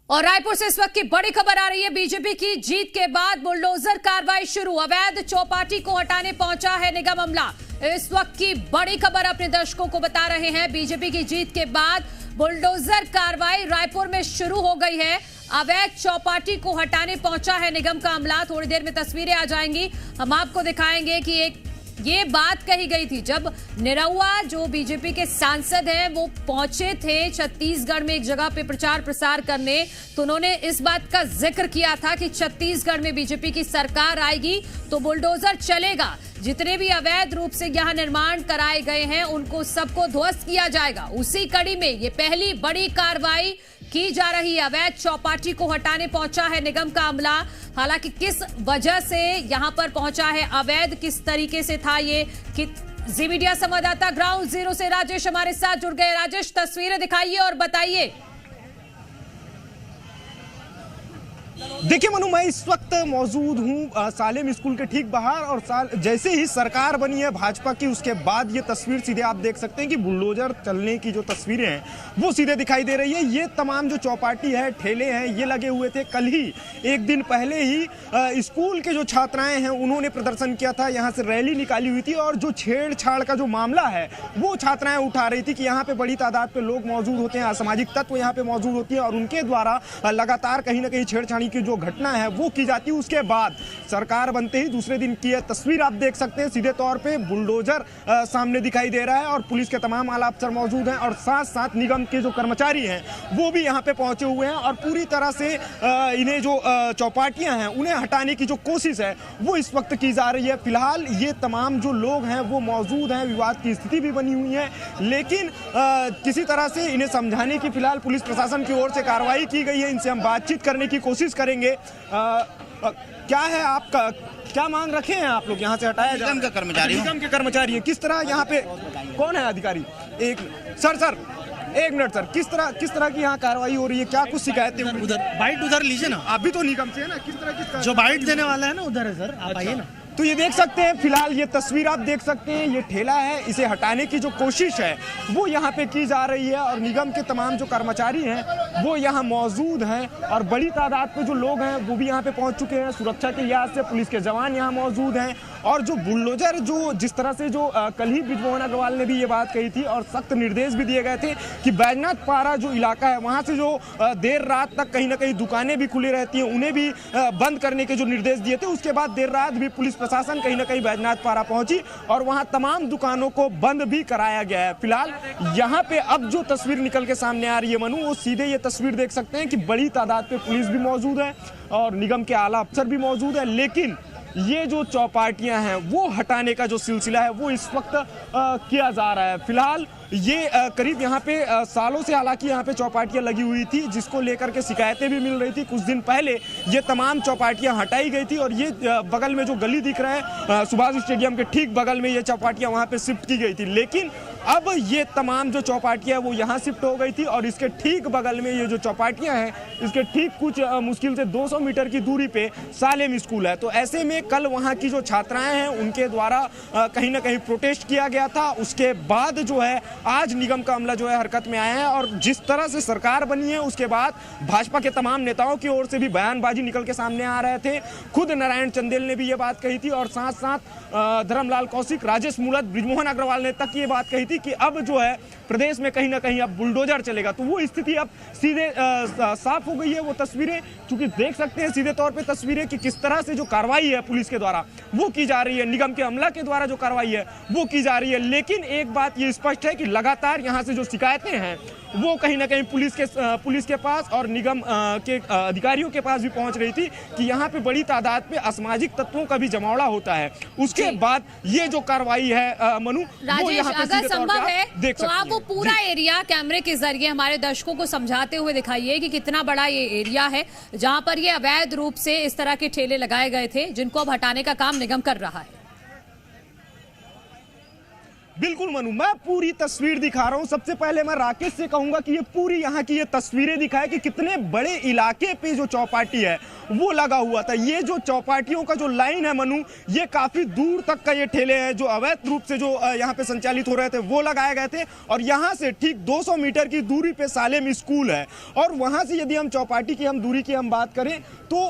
और रायपुर से इस वक्त की बड़ी खबर आ रही है। बीजेपी की जीत के बाद बुलडोजर कार्रवाई शुरू। अवैध चौपाटी को हटाने पहुंचा है निगम अमला। इस वक्त की बड़ी खबर अपने दर्शकों को बता रहे हैं। बीजेपी की जीत के बाद बुलडोजर कार्रवाई रायपुर में शुरू हो गई है। अवैध चौपाटी को हटाने पहुंचा है निगम का अमला। थोड़ी देर में तस्वीरें आ जाएंगी, हम आपको दिखाएंगे कि ये बात कही गई थी जब निरहुआ जो बीजेपी के सांसद हैं वो पहुंचे थे छत्तीसगढ़ में एक जगह पे प्रचार प्रसार करने, तो उन्होंने इस बात का जिक्र किया था कि छत्तीसगढ़ में बीजेपी की सरकार आएगी तो बुलडोजर चलेगा। जितने भी अवैध रूप से यहां निर्माण कराए गए हैं उनको सबको ध्वस्त किया जाएगा। उसी कड़ी में ये पहली बड़ी कार्रवाई की जा रही है। अवैध चौपाटी को हटाने पहुंचा है निगम का अमला। हालांकि किस वजह से यहां पर पहुंचा है, अवैध किस तरीके से था ये, जी मीडिया संवाददाता ग्राउंड जीरो से राजेश हमारे साथ जुड़ गए। राजेश, तस्वीरें दिखाइए और बताइए। देखिए मनु, मैं इस वक्त मौजूद हूँ सालेम स्कूल के ठीक बाहर, और जैसे ही सरकार बनी है भाजपा की उसके बाद ये तस्वीर सीधे आप देख सकते हैं कि बुलडोजर चलने की जो तस्वीरें हैं वो सीधे दिखाई दे रही है। ये तमाम जो चौपाटी है, ठेले हैं, ये लगे हुए थे। कल ही एक दिन पहले ही स्कूल के जो छात्राएं हैं उन्होंने प्रदर्शन किया था, यहाँ से रैली निकाली हुई थी, और जो छेड़छाड़ का जो मामला है वो छात्राएं उठा रही थी कि यहाँ पे बड़ी तादाद पे लोग मौजूद होते हैं, असामाजिक तत्व यहाँ पे मौजूद होती है और उनके द्वारा लगातार कहीं ना कहीं छेड़छाड़ी की जो घटना है वो की जाती है। उसके बाद सरकार बनते ही दूसरे दिन की यह तस्वीर आप देख सकते हैं। सीधे तौर पे बुलडोजर सामने दिखाई दे रहा है और पुलिस के तमाम आला अफसर मौजूद हैं, और साथ साथ निगम के जो कर्मचारी हैं वो भी यहाँ पे पहुंचे हुए हैं, और पूरी तरह से इन्हें जो चौपाटियां हैं उन्हें हटाने की जो कोशिश है वो इस वक्त की जा रही है। फिलहाल ये तमाम जो लोग हैं वो मौजूद हैं, विवाद की स्थिति भी बनी हुई है, लेकिन किसी तरह से इन्हें समझाने की फिलहाल पुलिस प्रशासन की ओर से कार्रवाई की गई है। इनसे हम बातचीत करने की कोशिश करेंगे। क्या है आपका, क्या मांग रखे हैं आप लोग? यहाँ से हटाया जाए। निगम के कर्मचारी हैं। किस तरह यहाँ पे कौन है अधिकारी? एक एक मिनट सर, किस तरह की यहाँ कार्रवाई हो रही है? क्या कुछ शिकायतें? उधर बाइट उधर लीजिए ना, आप भी तो निगम से है ना? किस तरह की जो बाइट देने वाला है ना उधर है सर, आप आइए ना। तो ये देख सकते हैं, फिलहाल ये तस्वीर आप देख सकते हैं, ये ठेला है, इसे हटाने की जो कोशिश है वो यहाँ पे की जा रही है, और निगम के तमाम जो कर्मचारी हैं वो यहाँ मौजूद हैं, और बड़ी तादाद पे जो लोग हैं वो भी यहाँ पे पहुँच चुके हैं। सुरक्षा के लिहाज से पुलिस के जवान यहाँ मौजूद हैं, और जो बुलडोजर जो जिस तरह से जो कल ही बृजमोहन अग्रवाल ने भी ये बात कही थी और सख्त निर्देश भी दिए गए थे कि बैजनाथ पारा जो इलाका है वहाँ से जो देर रात तक कहीं ना कहीं दुकानें भी खुली रहती हैं उन्हें भी बंद करने के जो निर्देश दिए थे, उसके बाद देर रात भी पुलिस प्रशासन कहीं ना कहीं बैजनाथ पारा पहुंची और वहां तमाम दुकानों को बंद भी कराया गया है। फिलहाल यहाँ पे अब जो तस्वीर निकल के सामने आ रही है मनु, वो सीधे ये तस्वीर देख सकते हैं कि बड़ी तादाद पे पुलिस भी मौजूद है और निगम के आला अफसर भी मौजूद है, लेकिन ये जो चौपाटियां हैं वो हटाने का जो सिलसिला है वो इस वक्त किया जा रहा है। फिलहाल ये करीब यहाँ पे सालों से हालांकि यहाँ पे चौपाटियां लगी हुई थी, जिसको लेकर के शिकायतें भी मिल रही थी। कुछ दिन पहले ये तमाम चौपाटियां हटाई गई थी, और ये बगल में जो गली दिख रहा है सुभाष स्टेडियम के ठीक बगल में ये चौपाटियां वहाँ पे शिफ्ट की गई थी, लेकिन अब ये तमाम जो चौपाटियां वो यहाँ शिफ्ट हो गई थी, और इसके ठीक बगल में ये जो चौपाटियां हैं इसके ठीक कुछ मुश्किल से 200 मीटर की दूरी पे सालेम स्कूल है। तो ऐसे में कल वहाँ की जो छात्राएं हैं उनके द्वारा कहीं ना कहीं प्रोटेस्ट किया गया था। उसके बाद जो है आज निगम का अमला जो है हरकत में आया है, और जिस तरह से सरकार बनी है उसके बाद भाजपा के तमाम नेताओं की ओर से भी बयानबाजी निकल के सामने आ रहे थे। खुद नारायण चंदेल ने भी ये बात कही थी, और साथ साथ धर्मलाल कौशिक, राजेश मूलत, बृजमोहन अग्रवाल ने तक ये बात कही थी कि अब जो है प्रदेश में कहीं ना कहीं अब बुलडोजर चलेगा। तो वो स्थिति अब सीधे साफ हो गई है। वो तस्वीरें चूंकि देख सकते हैं सीधे तौर पे तस्वीरें कि किस तरह से जो कार्रवाई है पुलिस के द्वारा वो की जा रही है, निगम के अमला के द्वारा जो कार्रवाई है वो की जा रही है। लेकिन एक बात ये स्पष्ट है कि लगातार यहाँ से जो शिकायतें हैं वो कहीं ना कहीं पुलिस के पास और निगम के अधिकारियों के पास भी पहुंच रही थी कि यहाँ पे बड़ी तादाद पे असामाजिक तत्वों का भी जमावड़ा होता है। उसके बाद ये जो कार्रवाई है मनु, वो यहाँ पे अगर संभव है देख तो आप वो पूरा एरिया कैमरे के जरिए हमारे दर्शकों को समझाते हुए दिखाइए कि कितना बड़ा ये एरिया है जहां पर ये अवैध रूप से इस तरह के ठेले लगाए गए थे, जिनको अब हटाने का काम निगम कर रहा है। बिल्कुल मनु, मैं पूरी तस्वीर दिखा रहा हूं। सबसे पहले मैं राकेश से कहूंगा कि ये पूरी यहाँ की ये तस्वीरें दिखाए कि कितने बड़े इलाके पे जो चौपाटी है वो लगा हुआ था। ये जो चौपाटियों का जो लाइन है मनु, ये काफी दूर तक का ये ठेले हैं जो अवैध रूप से जो यहाँ पे संचालित हो रहे थे वो लगाए गए थे। और यहाँ से ठीक 200 मीटर की दूरी पे सालेम स्कूल है। और वहां से यदि हम चौपाटी की दूरी की हम बात करें तो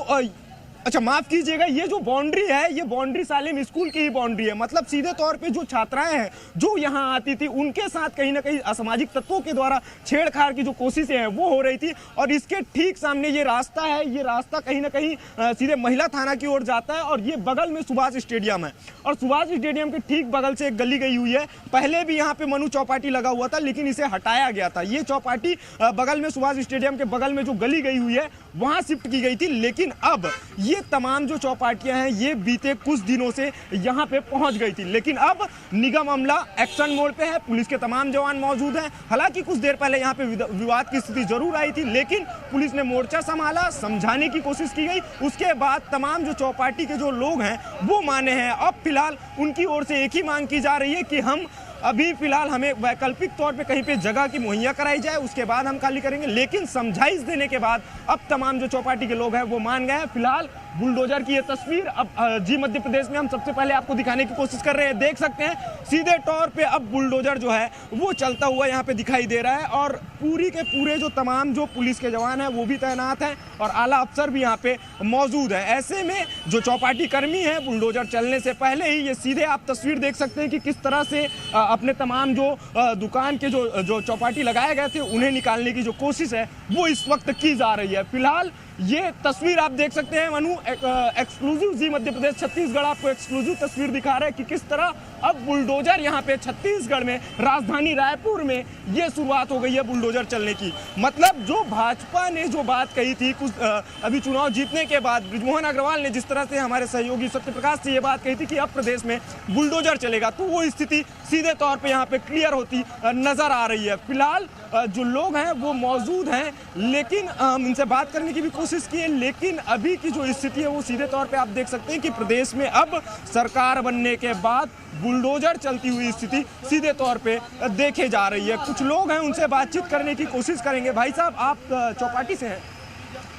अच्छा माफ कीजिएगा, ये जो बाउंड्री है ये बाउंड्री सालेम स्कूल की ही बाउंड्री है। मतलब सीधे तौर पे जो छात्राएं हैं जो यहाँ आती थी उनके साथ कहीं ना कहीं असामाजिक तत्वों के द्वारा छेड़छाड़ की जो कोशिशें हैं वो हो रही थी। और इसके ठीक सामने ये रास्ता है, ये रास्ता कहीं ना कहीं सीधे महिला थाना की ओर जाता है। और ये बगल में सुभाष स्टेडियम है और सुभाष स्टेडियम के ठीक बगल से एक गली गई हुई है। पहले भी यहाँ पे मनु चौपाटी लगा हुआ था लेकिन इसे हटाया गया था। ये चौपाटी बगल में सुभाष स्टेडियम के बगल में जो गली गई हुई है वहां शिफ्ट की गई थी। लेकिन अब ये तमाम जो चौपाटियां हैं ये बीते कुछ दिनों से यहां पे पहुंच गई थी। लेकिन अब निगम अमला एक्शन मोड पे है, पुलिस के तमाम जवान मौजूद हैं। हालांकि कुछ देर पहले यहां पे विवाद की स्थिति जरूर आई थी लेकिन पुलिस ने मोर्चा संभाला, समझाने की कोशिश की गई। उसके बाद तमाम जो चौपाटी के जो लोग हैं वो माने हैं। अब फिलहाल उनकी ओर से एक ही मांग की जा रही है कि हम अभी फिलहाल हमें वैकल्पिक तौर पे कहीं पे जगह की मुहैया कराई जाए, उसके बाद हम खाली करेंगे। लेकिन समझाइश देने के बाद अब तमाम जो चौपाटी के लोग हैं वो मान गए हैं। फिलहाल बुलडोजर की ये तस्वीर अब जी मध्य प्रदेश में हम सबसे पहले आपको दिखाने की कोशिश कर रहे हैं। देख सकते हैं सीधे तौर पे अब बुलडोजर जो है वो चलता हुआ यहाँ पे दिखाई दे रहा है। और पूरी के पूरे जो तमाम जो पुलिस के जवान हैं वो भी तैनात हैं और आला अफसर भी यहाँ पे मौजूद है। ऐसे में जो चौपाटी कर्मी हैं बुलडोजर चलने से पहले ही ये सीधे आप तस्वीर देख सकते हैं कि किस तरह से अपने तमाम जो दुकान के जो चौपाटी लगाए गए थे उन्हें निकालने की जो कोशिश है वो इस वक्त की जा रही है। फिलहाल ये तस्वीर आप देख सकते हैं मनु, एक्सक्लूसिव जी मध्य प्रदेश छत्तीसगढ़ आपको एक्सक्लूसिव तस्वीर दिखा रहा है कि किस तरह अब बुलडोजर यहाँ पे छत्तीसगढ़ में राजधानी रायपुर में ये शुरुआत हो गई है बुलडोजर चलने की। मतलब जो भाजपा ने जो बात कही थी कुछ अभी चुनाव जीतने के बाद, बृजमोहन अग्रवाल ने जिस तरह से हमारे सहयोगी सत्यप्रकाश से ये बात कही थी कि अब प्रदेश में बुलडोजर चलेगा, तो वो स्थिति सीधे तौर पर यहाँ पे क्लियर होती नजर आ रही है। फिलहाल जो लोग हैं वो मौजूद हैं लेकिन इनसे बात करने की भी कोशिश की है। लेकिन अभी की जो स्थिति है वो सीधे तौर पे आप देख सकते हैं कि प्रदेश में अब सरकार बनने के बाद बुलडोजर चलती हुई स्थिति सीधे तौर पे देखे जा रही है। कुछ लोग हैं उनसे बातचीत करने की कोशिश करेंगे। भाई साहब आप चौपाटी से हैं,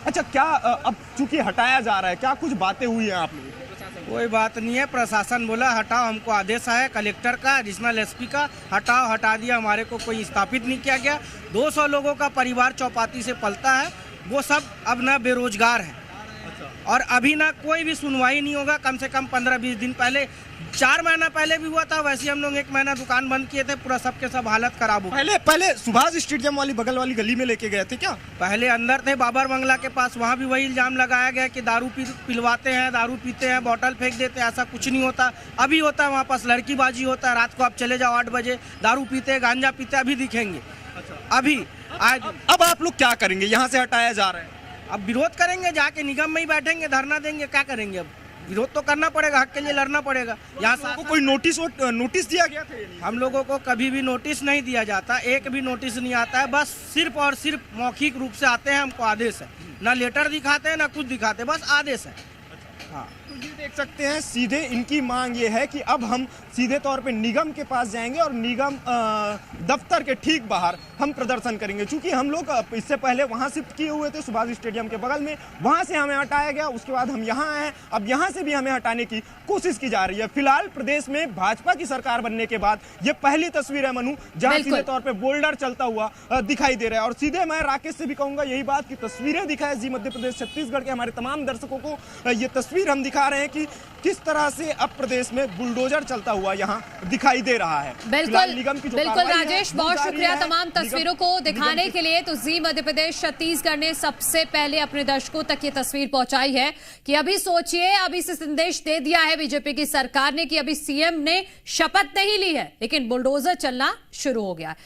अच्छा क्या अब चूंकि हटाया जा रहा है क्या कुछ बातें हुई हैं आप लोगों? कोई बात नहीं है, प्रशासन बोला हटाओ, हमको आदेश आया कलेक्टर का, एडिशनल एसपी का, हटाओ, हटा दिया। हमारे को कोई स्थापित नहीं किया गया। 200 लोगों का परिवार चौपाटी से पलता है, वो सब अब ना बेरोजगार है और अभी ना कोई भी सुनवाई नहीं होगा। कम से कम 15-20 दिन पहले, 4 महीना पहले भी हुआ था, वैसे हम लोग 1 महीना दुकान बंद किए थे, पूरा सबके सब हालत खराब हो गई। पहले सुभाष स्टेडियम वाली बगल वाली गली में लेके गए थे क्या? पहले अंदर थे बाबर बंगला के पास, वहाँ भी वही इल्जाम लगाया गया कि दारू पिलवाते हैं, दारू पीते हैं, बोतल फेंक देते हैं। ऐसा कुछ नहीं होता, अभी होता है वहाँ पास लड़कीबाजी होता है। रात को आप चले जाओ 8 बजे, दारू पीते हैं, गांजा पीते हैं, अभी दिखेंगे। अभी आज अब आप लोग क्या करेंगे? यहाँ से हटाया जा रहा है, अब विरोध करेंगे, जाके निगम में ही बैठेंगे, धरना देंगे। क्या करेंगे? अब विरोध तो करना पड़ेगा, हक के लिए लड़ना पड़ेगा। यहाँ से कोई नोटिस दिया गया था? हम लोगों को कभी भी नोटिस नहीं दिया जाता, एक भी नोटिस नहीं आता है। बस सिर्फ और सिर्फ मौखिक रूप से आते हैं, हमको आदेश है, ना लेटर दिखाते हैं ना कुछ दिखाते, बस आदेश है। हाँ, तो ये देख सकते हैं सीधे इनकी मांग ये है कि अब हम सीधे तौर पे निगम के पास जाएंगे और निगम दफ्तर के ठीक बाहर हम प्रदर्शन करेंगे। चूंकि हम लोग इससे पहले वहां शिफ्ट किए हुए थे सुभाष स्टेडियम के बगल में, वहां से हमें हटाया गया, उसके बाद हम यहाँ आए, अब यहाँ से भी हमें हटाने की कोशिश की जा रही है। फिलहाल प्रदेश में भाजपा की सरकार बनने के बाद ये पहली तस्वीर है मनु जहाँ सीधे तौर पर बोल्डर चलता हुआ दिखाई दे रहा है। और सीधे मैं राकेश से भी कहूंगा यही बात की तस्वीरें दिखाए जी मध्य प्रदेश छत्तीसगढ़ के हमारे तमाम दर्शकों को ये तस्वीर हम दिखा रहे हैं कि किस तरह से अब प्रदेश में बुलडोजर चलता हुआ यहाँ दिखाई दे रहा है। बिल्कुल राजेश, बहुत शुक्रिया तमाम तस्वीरों को दिखाने के लिए। तो जी मध्य प्रदेश छत्तीसगढ़ ने सबसे पहले अपने दर्शकों तक ये तस्वीर पहुंचाई है कि अभी सोचिए, अभी से संदेश दे दिया है बीजेपी की सरकार ने कि अभी सीएम ने शपथ नहीं ली है लेकिन बुलडोजर चलना शुरू हो गया।